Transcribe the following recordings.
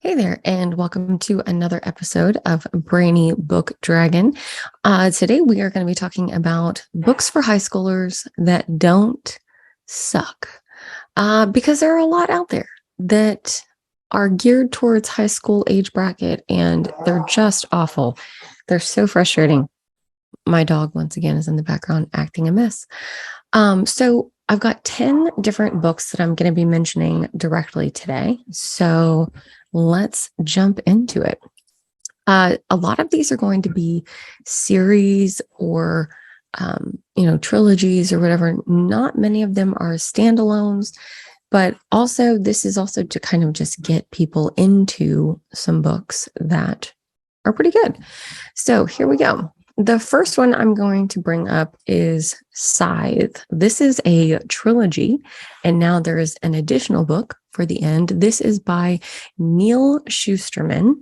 Hey there, and welcome to another episode of Brainy Book Dragon. Today, we are going to be talking about books for high schoolers that don't suck, because there are a lot out there that are geared towards high school age bracket, and they're just awful. They're so frustrating. My dog, once again, is in the background acting a mess. So I've got 10 different books that I'm going to be mentioning directly today. So let's jump into it. A lot of these are going to be series or trilogies or whatever. Not many of them are standalones, but also this is also to kind of just get people into some books that are pretty good. So here we go. The first one I'm going to bring up is Scythe. This is a trilogy, and now there is an additional book for the end. This is by Neal Shusterman,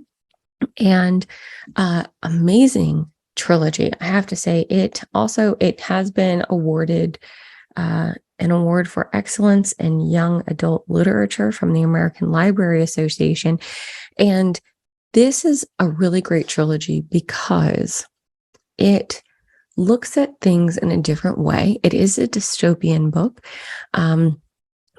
and amazing trilogy. I have to say, it has been awarded an award for excellence in young adult literature from the American Library Association, and this is a really great trilogy because it looks at things in a different way. It is a dystopian book.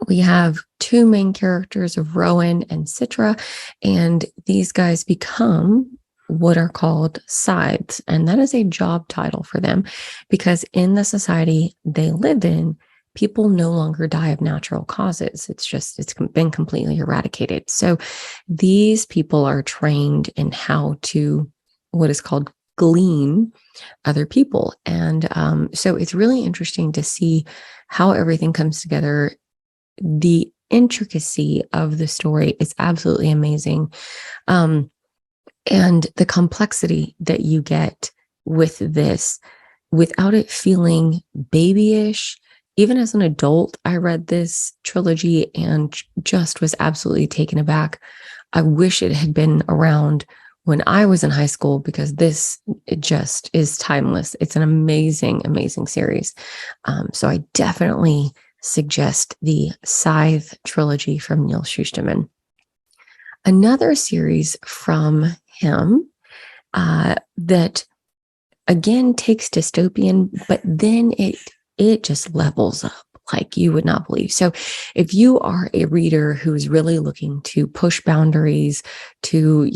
We have two main characters of Rowan and Citra, and these guys become what are called scythes. And that is a job title for them because in the society they live in, people no longer die of natural causes. It's been completely eradicated. So these people are trained in how to what is called glean other people. And so it's really interesting to see how everything comes together. The intricacy of the story is absolutely amazing. And the complexity that you get with this without it feeling babyish. Even as an adult, I read this trilogy and just was absolutely taken aback. I wish it had been around when I was in high school because it just is timeless. It's an amazing, amazing series. So I definitely suggest the Scythe trilogy from Neal Shusterman. Another series from him that again takes dystopian, but then it just levels up like you would not believe. So if you are a reader who is really looking to push boundaries, to,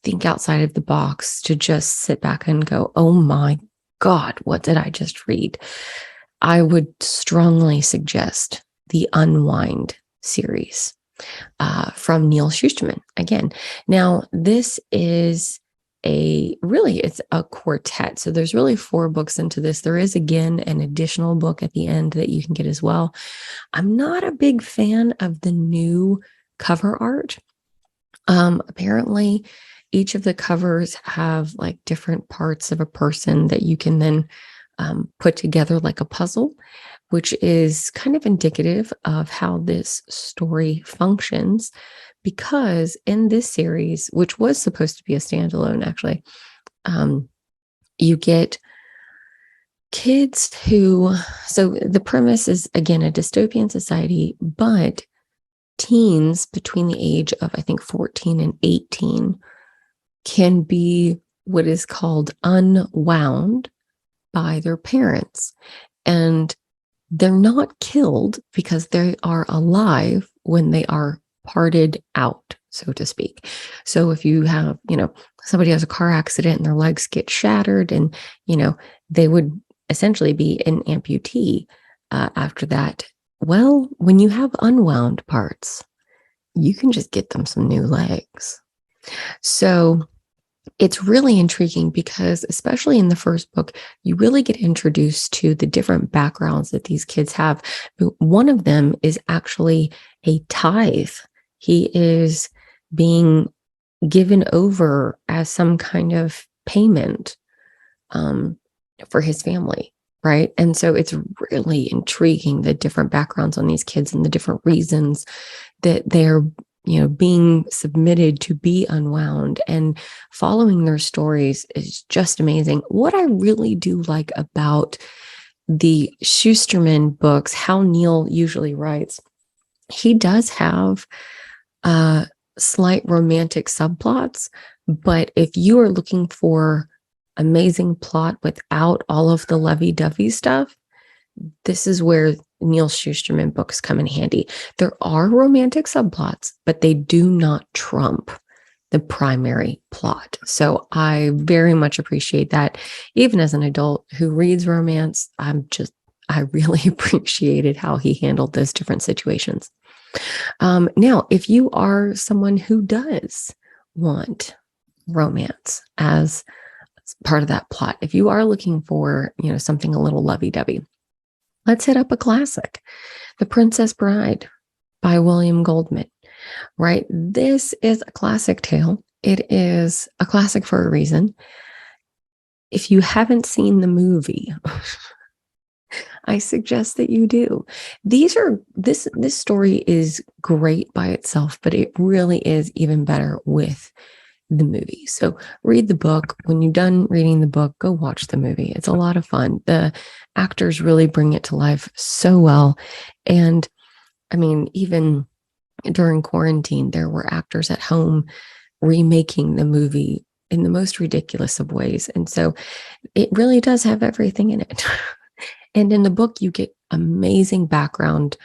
think outside of the box, to just sit back and go, oh my God, what did I just read? I would strongly suggest the Unwind series from Neal Shusterman again. Now, this is it's a quartet. So there's really 4 books into this. There is again an additional book at the end that you can get as well. I'm not a big fan of the new cover art. Apparently each of the covers have like different parts of a person that you can then put together like a puzzle, which is kind of indicative of how this story functions. Because in this series, which was supposed to be a standalone, actually, you get kids so the premise is, again, a dystopian society, but teens between the age of, I think, 14 and 18 can be what is called unwound by their parents. And they're not killed because they are alive when they are parted out, so to speak. So if you have, somebody has a car accident and their legs get shattered and, they would essentially be an amputee after that. Well, when you have unwound parts, you can just get them some new legs. So it's really intriguing because, especially in the first book, you really get introduced to the different backgrounds that these kids have. One of them is actually a tithe. He is being given over as some kind of payment for his family, right? And so it's really intriguing, the different backgrounds on these kids and the different reasons that they're being submitted to be unwound, and following their stories is just amazing. What I really do like about the Shusterman books, how Neal usually writes, he does have slight romantic subplots. But if you are looking for amazing plot without all of the lovey-dovey stuff, this is where Neal Shusterman books come in handy. There are romantic subplots, but they do not trump the primary plot. So I very much appreciate that. Even as an adult who reads romance, I really appreciated how he handled those different situations. Now, if you are someone who does want romance as part of that plot, if you are looking for, something a little lovey-dovey, let's hit up a classic, The Princess Bride by William Goldman, right? This is a classic tale. It is a classic for a reason. If you haven't seen the movie, I suggest that you do. This story is great by itself, but it really is even better with the movie. So read the book. When you're done reading the book, go watch the movie. It's a lot of fun. The actors really bring it to life so well. And I mean, even during quarantine, there were actors at home remaking the movie in the most ridiculous of ways. And so it really does have everything in it. And in the book, you get amazing background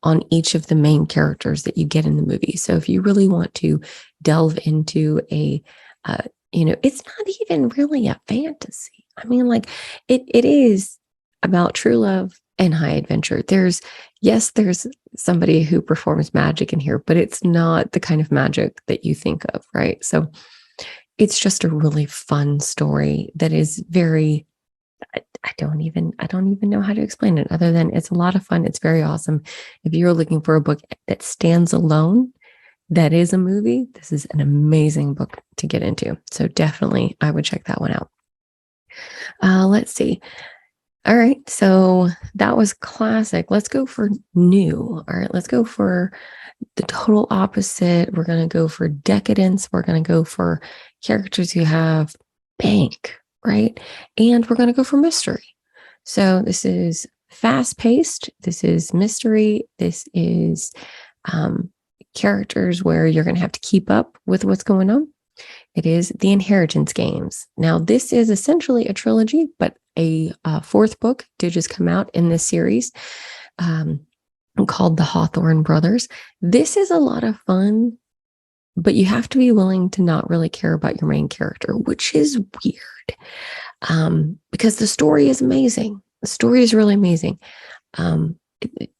on each of the main characters that you get in the movie. So if you really want to delve into it's not even really a fantasy. I mean, like it is about true love and high adventure. There's somebody who performs magic in here, but it's not the kind of magic that you think of, right? So it's just a really fun story that is very, I don't even know how to explain it other than it's a lot of fun. It's very awesome. If you're looking for a book that stands alone, that is a movie, this is an amazing book to get into. So definitely I would check that one out. Let's see. All right. So that was classic. Let's go for new. All right. Let's go for the total opposite. We're going to go for decadence. We're going to go for characters who have bank, right? And we're going to go for mystery. So this is fast paced. This is mystery. This is characters where you're going to have to keep up with what's going on. It is The Inheritance Games. Now, this is essentially a trilogy, but a fourth book did just come out in this series called The Hawthorne Brothers. This is a lot of fun, but you have to be willing to not really care about your main character, which is weird because the story is amazing. The story is really amazing.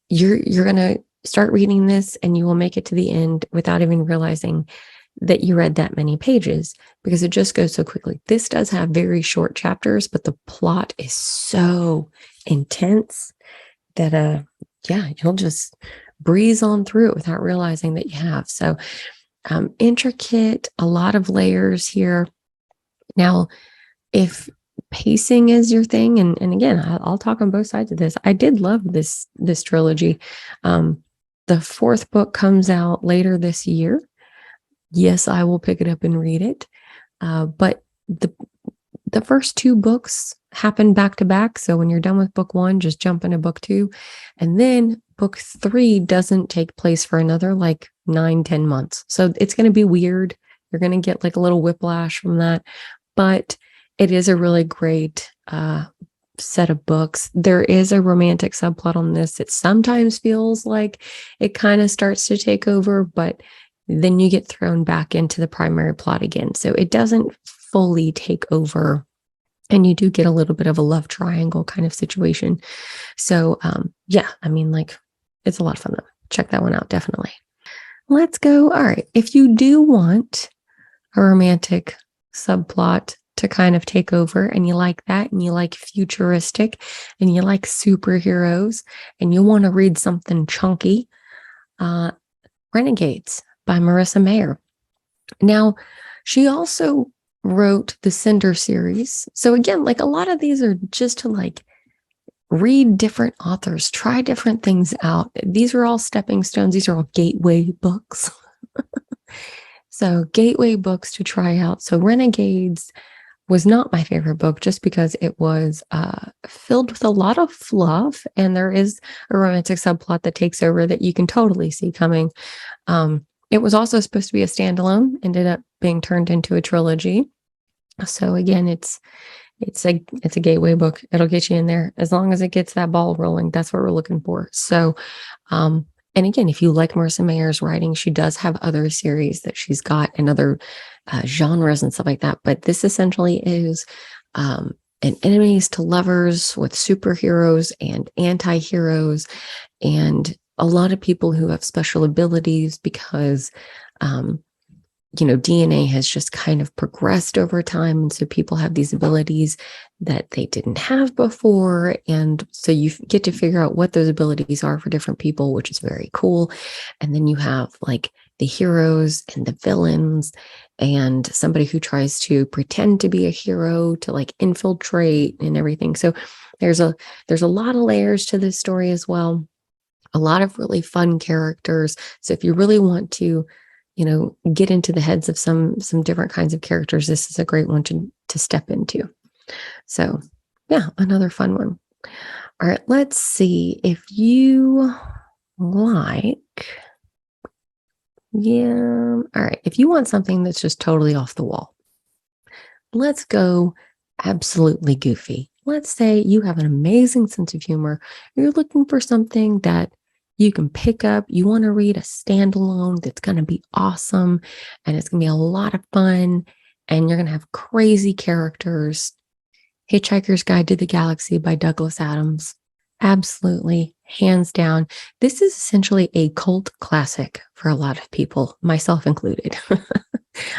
You're going to start reading this and you will make it to the end without even realizing that you read that many pages because it just goes so quickly. This does have very short chapters, but the plot is so intense that you'll just breeze on through it without realizing that you have. So intricate, a lot of layers here. Now, if pacing is your thing, and again, I'll talk on both sides of this. I did love this trilogy. The fourth book comes out later this year. Yes, I will pick it up and read it. But the first two books happen back to back. So when you're done with book one, just jump into book two. And then book three doesn't take place for another 9-10 months. So it's going to be weird. You're going to get a little whiplash from that. But it is a really great set of books. There is a romantic subplot on this. It sometimes feels like it kind of starts to take over, but then you get thrown back into the primary plot again. So it doesn't fully take over. And you do get a little bit of a love triangle kind of situation. So it's a lot of fun though. Check that one out, definitely. Let's go. All right. If you do want a romantic subplot to kind of take over and you like that and you like futuristic and you like superheroes and you want to read something chunky, Renegades by Marissa Mayer. Now, she also wrote the Cinder series. So again, a lot of these are just to read different authors, try different things out. These are all stepping stones. These are all gateway books. So gateway books to try out. So Renegades was not my favorite book just because it was filled with a lot of fluff and there is a romantic subplot that takes over that you can totally see coming. It was also supposed to be a standalone, ended up being turned into a trilogy. So again, it's a gateway book. It'll get you in there as long as it gets that ball rolling. That's what we're looking for. So, and again, if you like Marissa Mayer's writing, she does have other series that she's got and other genres and stuff like that. But this essentially is an enemies to lovers with superheroes and anti-heroes and a lot of people who have special abilities because DNA has just kind of progressed over time. And so people have these abilities that they didn't have before. And so you get to figure out what those abilities are for different people, which is very cool. And then you have like the heroes and the villains and somebody who tries to pretend to be a hero to like infiltrate and everything. So there's a lot of layers to this story as well. A lot of really fun characters. So if you really want to get into the heads of some different kinds of characters, this is a great one to step into. So yeah, another fun one. All right, let's see if you like, all right, if you want something that's just totally off the wall, let's go absolutely goofy. Let's say you have an amazing sense of humor. You're looking for something that you can pick up. You want to read a standalone that's going to be awesome and it's going to be a lot of fun and you're going to have crazy characters. Hitchhiker's Guide to the Galaxy by Douglas Adams. Absolutely, hands down. This is essentially a cult classic for a lot of people, myself included.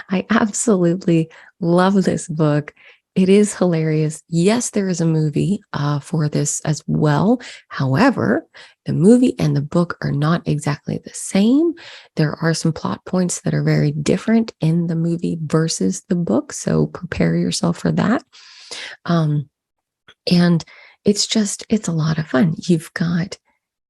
I absolutely love this book. It is hilarious. Yes, there is a movie for this as well. However, the movie and the book are not exactly the same. There are some plot points that are very different in the movie versus the book. So prepare yourself for that. And it's a lot of fun. You've got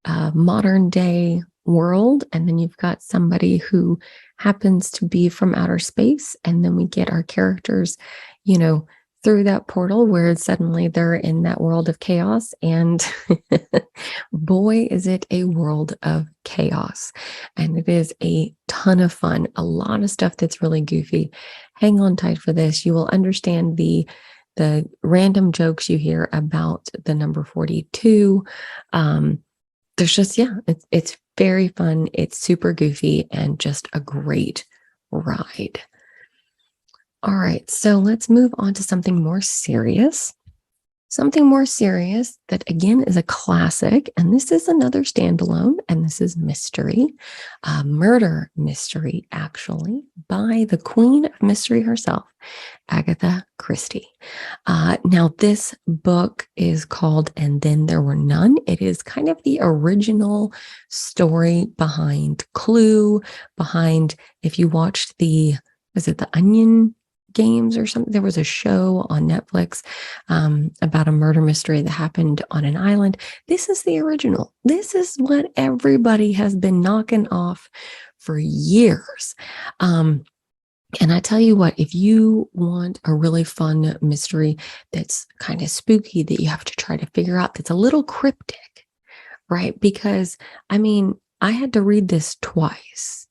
a modern day world, and then you've got somebody who happens to be from outer space. And then we get our characters, through that portal where suddenly they're in that world of chaos. And boy, is it a world of chaos. And it is a ton of fun. A lot of stuff that's really goofy. Hang on tight for this. You will understand the random jokes you hear about the number 42. There's just, it's very fun. It's super goofy and just a great ride. All right, so let's move on to something more serious. Something more serious that, again, is a classic. And this is another standalone, and this is mystery, murder mystery, actually, by the queen of mystery herself, Agatha Christie. Now, this book is called And Then There Were None. It is kind of the original story behind Clue, behind, if you watched was it the Onion Games or something? There was a show on Netflix about a murder mystery that happened on an island. This is the original. This is what everybody has been knocking off for years. And I tell you what, if you want a really fun mystery that's kind of spooky that you have to try to figure out, that's a little cryptic, right? Because I had to read this twice.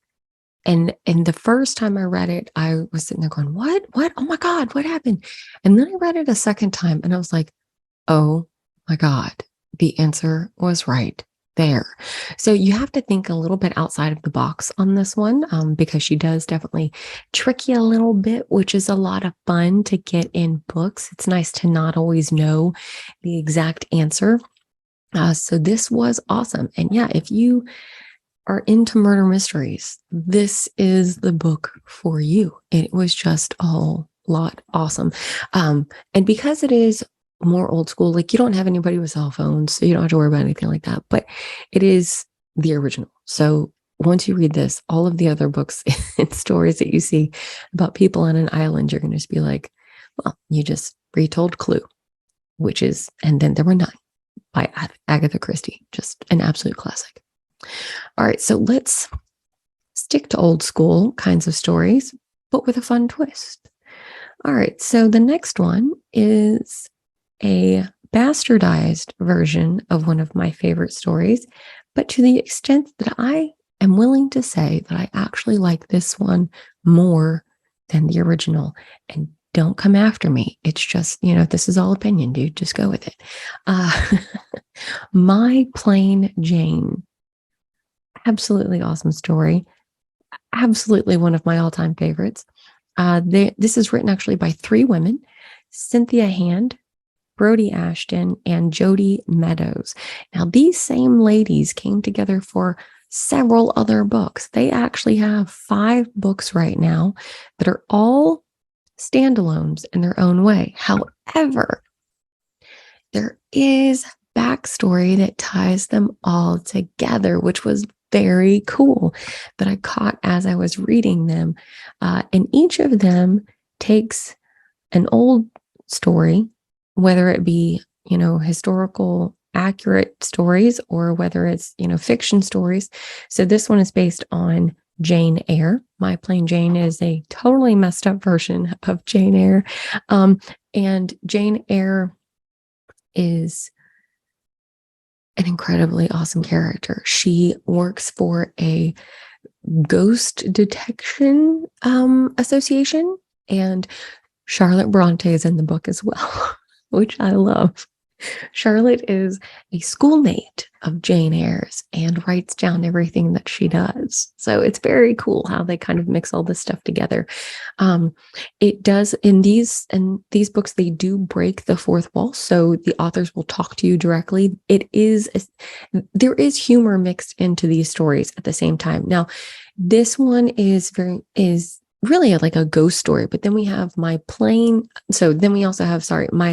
And the first time I read it, I was sitting there going, what? Oh my God, what happened? And then I read it a second time and I was like, oh my God, the answer was right there. So you have to think a little bit outside of the box on this one, because she does definitely trick you a little bit, which is a lot of fun to get in books. It's nice to not always know the exact answer. So this was awesome. And yeah, if you are into murder mysteries, this is the book for you. It was just a whole lot awesome. And because it is more old school, like you don't have anybody with cell phones, so you don't have to worry about anything like that, but it is the original. So once you read this, all of the other books and stories that you see about people on an island, you're going to just be like, well, you just retold Clue, which is And Then There Were None by Agatha Christie. Just an absolute classic. All right, so let's stick to old school kinds of stories, but with a fun twist. All right, so the next one is a bastardized version of one of my favorite stories, but to the extent that I am willing to say that I actually like this one more than the original. And don't come after me. It's just, this is all opinion, dude. Just go with it. Uh, My Plain Jane. Absolutely awesome story. Absolutely one of my all-time favorites. This is written actually by three women: Cynthia Hand, Brody Ashton, and Jody Meadows. Now, these same ladies came together for several other books. They actually have 5 books right now that are all standalones in their own way. However, there is backstory that ties them all together, which was very cool that I caught as I was reading them. And each of them takes an old story, whether it be, historical accurate stories or whether it's, fiction stories. So this one is based on Jane Eyre. My Plain Jane is a totally messed up version of Jane Eyre. And Jane Eyre is an incredibly awesome character. She works for a ghost detection association, and Charlotte Bronte is in the book as well, which I love. Charlotte is a schoolmate of Jane Eyre's and writes down everything that she does. So it's very cool how they kind of mix all this stuff together. It does in these books, they do break the fourth wall. So the authors will talk to you directly. There is humor mixed into these stories at the same time. Now, this one is really like a ghost story, but then we have My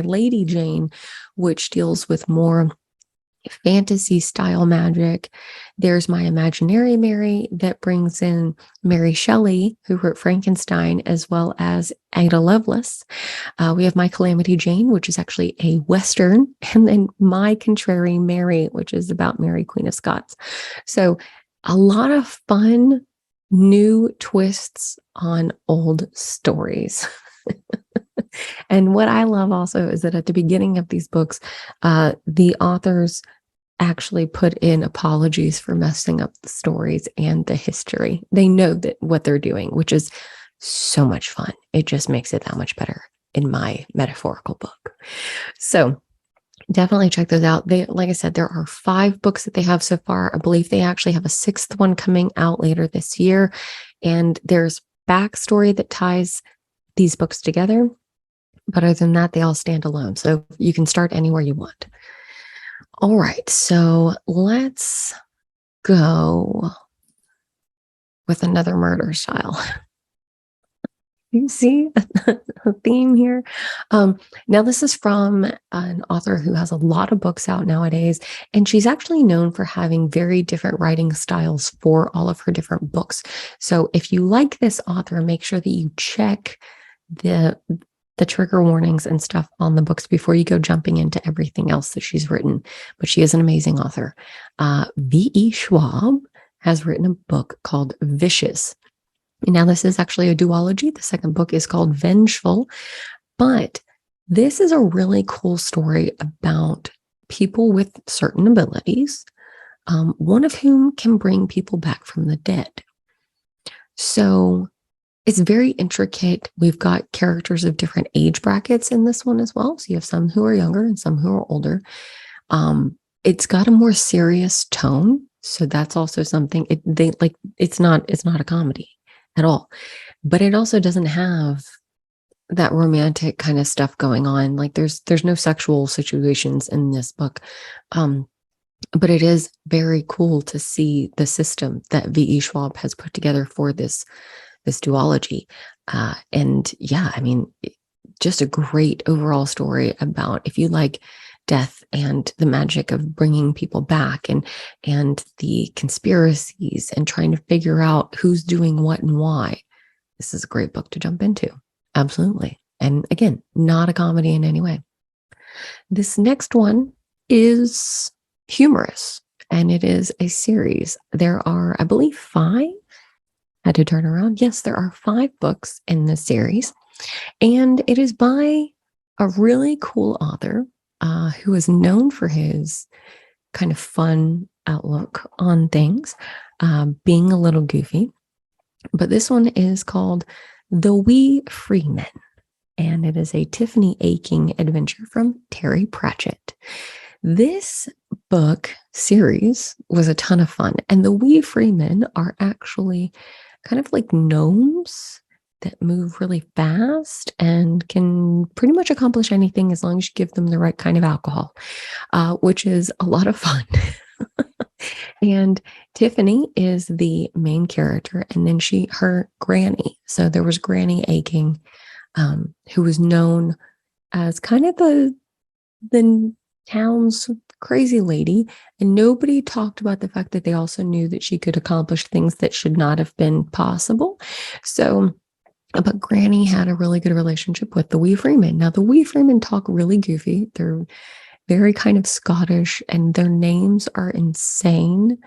Lady Jane, which deals with more fantasy style magic. There's My Imaginary Mary that brings in Mary Shelley, who wrote Frankenstein, as well as Ada Lovelace. We have My Calamity Jane, which is actually a Western, and then My Contrary Mary, which is about Mary, Queen of Scots. So a lot of fun new twists on old stories. And what I love also is that at the beginning of these books, the authors actually put in apologies for messing up the stories and the history. They know that what they're doing, which is so much fun. It just makes it that much better in my metaphorical book. So definitely check those out. Like I said, there are 5 books that they have so far. I believe they actually have a 6th one coming out later this year. And there's backstory that ties these books together. But other than that, they all stand alone. So you can start anywhere you want. All right. So let's go with another murder style. You see a theme here? Now, this is from an author who has a lot of books out nowadays, and she's actually known for having very different writing styles for all of her different books. So if you like this author, make sure that you check the trigger warnings and stuff on the books before you go jumping into everything else that she's written. But she is an amazing author. V.E. Schwab has written a book called Vicious. Now, this is actually a duology. The second book is called Vengeful, but this is a really cool story about people with certain abilities, one of whom can bring people back from the dead. So it's very intricate. We've got characters of different age brackets in this one as well. So you have some who are younger and some who are older. It's got a more serious tone. So that's also something it's not a comedy at all, but it also doesn't have that romantic kind of stuff going on. Like there's no sexual situations in this book. But it is very cool to see the system that V.E. Schwab has put together for this duology. And yeah, I mean, just a great overall story about if you like death and the magic of bringing people back and the conspiracies and trying to figure out who's doing what and why. This is a great book to jump into. Absolutely. And again, not a comedy in any way. This next one is humorous, and it is a series. There are, I believe, 5. Had to turn around. Yes, there are 5 books in this series, and it is by a really cool author who is known for his kind of fun outlook on things, being a little goofy. But this one is called The Wee Freeman, and it is a Tiffany Aching adventure from Terry Pratchett. This book series was a ton of fun, and the Wee Freemen are actually kind of like gnomes that move really fast and can pretty much accomplish anything as long as you give them the right kind of alcohol, which is a lot of fun. And Tiffany is the main character, and then her granny. So there was Granny Aching, who was known as kind of the town's crazy lady, and nobody talked about the fact that they also knew that she could accomplish things that should not have been possible. So, but Granny had a really good relationship with the Wee Freeman. Now, the Wee Freeman talk really goofy. They're very kind of Scottish, and their names are insane.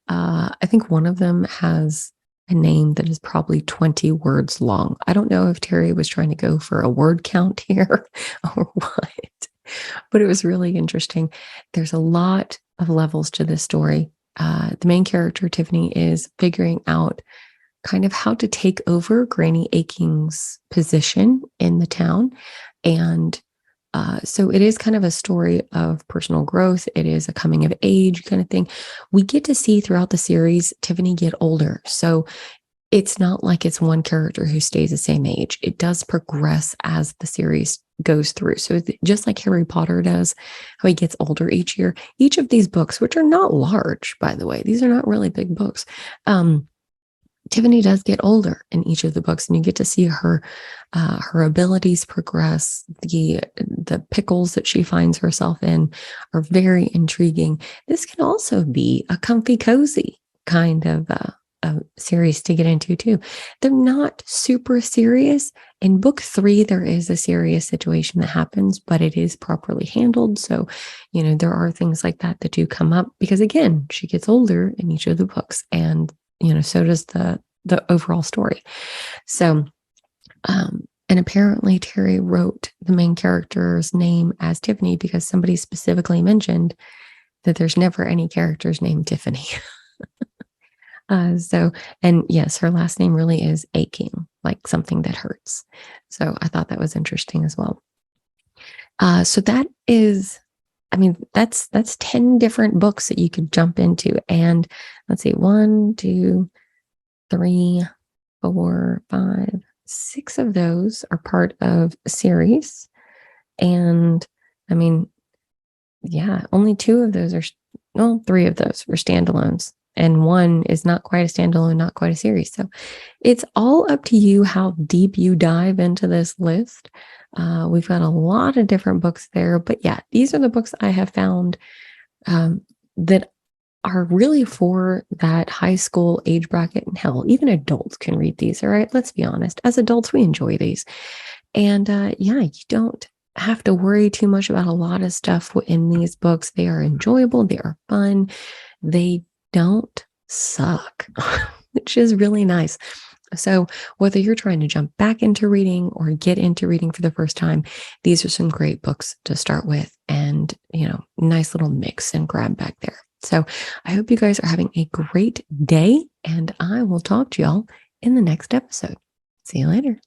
I think one of them has a name that is probably 20 words long. I don't know if Terry was trying to go for a word count here or what, but it was really interesting. There's a lot of levels to this story. The main character, Tiffany, is figuring out kind of how to take over Granny Aching's position in the town. And so it is kind of a story of personal growth. It is a coming of age kind of thing. We get to see throughout the series Tiffany get older. So it's not like it's one character who stays the same age. It does progress as the series goes through. So just like Harry Potter does, how he gets older each year, each of these books, which are not large, by the way, these are not really big books. Tiffany does get older in each of the books, and you get to see her abilities progress. The pickles that she finds herself in are very intriguing. This can also be a comfy, cozy kind of a series to get into too. They're not super serious. In book 3, there is a serious situation that happens, but it is properly handled. So, there are things like that that do come up because, again, she gets older in each of the books, and so does the overall story. So, and apparently Terry wrote the main character's name as Tiffany because somebody specifically mentioned that there's never any characters named Tiffany. And yes, her last name really is Aching, like something that hurts. So I thought that was interesting as well. So that is, that's 10 different books that you could jump into. And let's see, 1, 2, 3, 4, 5, 6 of those are part of a series. And only 2 of those are, 3 of those were standalones. And 1 is not quite a standalone, not quite a series. So it's all up to you how deep you dive into this list. We've got a lot of different books there. But yeah, these are the books I have found that are really for that high school age bracket. And hell, even adults can read these. All right, let's be honest. As adults, we enjoy these. And you don't have to worry too much about a lot of stuff in these books. They are enjoyable. They are fun. They don't suck, which is really nice. So whether you're trying to jump back into reading or get into reading for the first time, these are some great books to start with, and, nice little mix and grab back there. So I hope you guys are having a great day, and I will talk to y'all in the next episode. See you later.